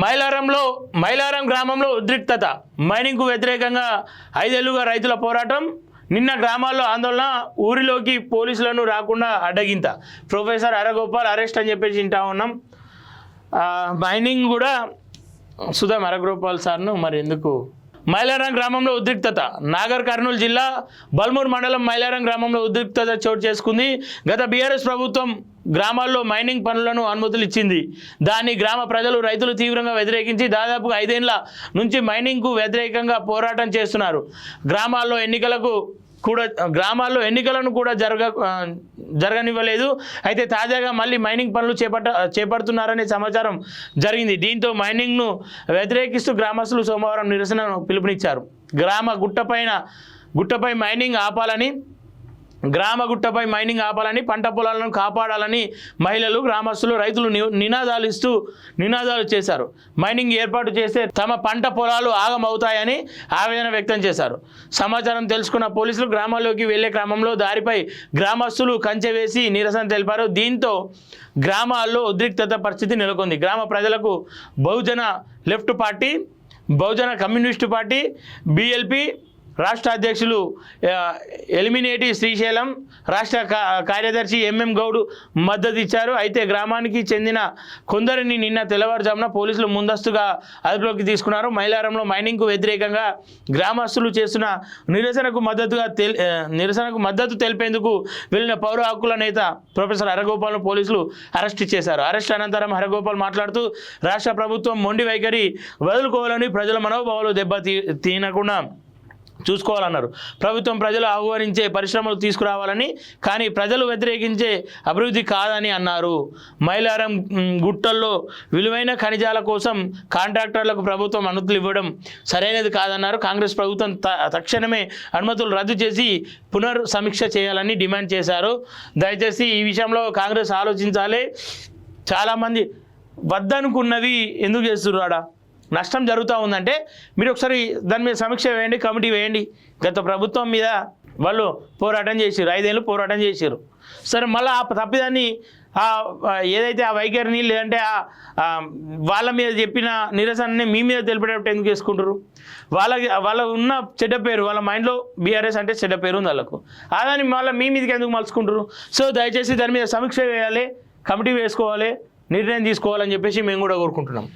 మైలారం గ్రామంలో ఉద్రిక్తత. మైనింగ్కు వ్యతిరేకంగా 5 ఏళ్లుగా రైతుల పోరాటం. నిన్న గ్రామాల్లో ఆందోళన, ఊరిలోకి పోలీసులను రాకుండా అడ్డగింత. ప్రొఫెసర్ హరగోపాల్ అరెస్ట్ అని చెప్పేసి వింటా ఉన్నాం. మైనింగ్ కూడా సుధాం హరగోపాల్ సార్ను మరి ఎందుకు. మైలారం గ్రామంలో ఉద్రిక్తత. నాగర్ కర్నూలు జిల్లా బల్మూర్ మండలం మైలారం గ్రామంలో ఉద్రిక్తత చోటు చేసుకుంది. గత బీఆర్ఎస్ ప్రభుత్వం గ్రామాల్లో మైనింగ్ పనులను అనుమతులు ఇచ్చింది. దాన్ని గ్రామ ప్రజలు, రైతులు తీవ్రంగా వ్యతిరేకించి దాదాపుగా 5 ఏళ్ల నుంచి మైనింగ్కు వ్యతిరేకంగా పోరాటం చేస్తున్నారు. గ్రామాల్లో ఎన్నికలను కూడా జరగనివ్వలేదు. అయితే తాజాగా మళ్ళీ మైనింగ్ పనులు చేపడుతున్నారనే సమాచారం జరిగింది. దీంతో మైనింగ్ను వ్యతిరేకిస్తూ గ్రామస్తులు సోమవారం నిరసనను పిలుపునిచ్చారు. గుట్టపై మైనింగ్ ఆపాలని, పంట పొలాలను కాపాడాలని మహిళలు, గ్రామస్తులు, రైతులు నినాదాలు చేశారు. మైనింగ్ ఏర్పాటు చేస్తే తమ పంట పొలాలు ఆగమవుతాయని ఆవేదన వ్యక్తం చేశారు. సమాచారం తెలుసుకున్న పోలీసులు గ్రామాల్లోకి వెళ్లే క్రమంలో దారిపై గ్రామస్తులు కంచె వేసి నిరసన తెలిపారు. దీంతో గ్రామాల్లో ఉద్రిక్తత పరిస్థితి నెలకొంది. గ్రామ ప్రజలకు బహుజన లెఫ్ట్ పార్టీ, బహుజన కమ్యూనిస్టు పార్టీ, BLP రాష్ట్ర అధ్యక్షులు ఎలిమినేటి శ్రీశైలం, రాష్ట్ర కార్యదర్శి MM గౌడ్ మద్దతు ఇచ్చారు. అయితే గ్రామానికి చెందిన కొందరిని నిన్న తెల్లవారుజామున పోలీసులు ముందస్తుగా అదుపులోకి తీసుకున్నారు. మైలారంలో మైనింగ్కు వ్యతిరేకంగా గ్రామస్తులు చేస్తున్న నిరసనకు మద్దతు తెలిపేందుకు వెళ్లిన పౌర హక్కుల నేత ప్రొఫెసర్ హరగోపాల్ను పోలీసులు అరెస్ట్ చేశారు. అరెస్ట్ అనంతరం హరగోపాల్ మాట్లాడుతూ రాష్ట్ర ప్రభుత్వం మొండి వైఖరి వదులుకోవాలని, ప్రజల మనోభావాలు తినకుండా చూసుకోవాలన్నారు. ప్రభుత్వం ప్రజలు ఆహ్వానించే పరిశ్రమలు తీసుకురావాలని, కానీ ప్రజలు వ్యతిరేకించే అభివృద్ధి కాదని అన్నారు. మైలారం గుట్టల్లో విలువైన ఖనిజాల కోసం కాంట్రాక్టర్లకు ప్రభుత్వం అనుమతులు ఇవ్వడం సరైనది కాదన్నారు. కాంగ్రెస్ ప్రభుత్వం తక్షణమే అనుమతులు రద్దు చేసి పునర్సమీక్ష చేయాలని డిమాండ్ చేశారు. దయచేసి ఈ విషయంలో కాంగ్రెస్ ఆలోచించాలి. చాలామంది వద్దనుకున్నవి ఎందుకు చేస్తున్నారు? నష్టం జరుగుతూ ఉందంటే మీరు ఒకసారి దాని మీద సమీక్ష వేయండి, కమిటీ వేయండి. గత ప్రభుత్వం మీద వాళ్ళు పోరాటం చేశారు, 5 ఏళ్ళు పోరాటం చేశారు. సరే, మళ్ళీ ఆ తప్పిదాన్ని ఏదైతే ఆ వైఖరిని, లేదంటే వాళ్ళ మీద చెప్పిన నిరసనని మీ మీద తెలిపేటప్పుడు ఎందుకు చేసుకుంటారు? వాళ్ళ ఉన్న చెడ్డ పేరు, వాళ్ళ మైండ్లో BRS అంటే చెడ్డ పేరు ఉంది వాళ్ళకు. అదని మళ్ళీ మీ మీదకి ఎందుకు మలుచుకుంటారు? సో దయచేసి దాని మీద సమీక్ష వేయాలి, కమిటీ వేసుకోవాలి, నిర్ణయం తీసుకోవాలని చెప్పేసి మేము కూడా కోరుకుంటున్నాం.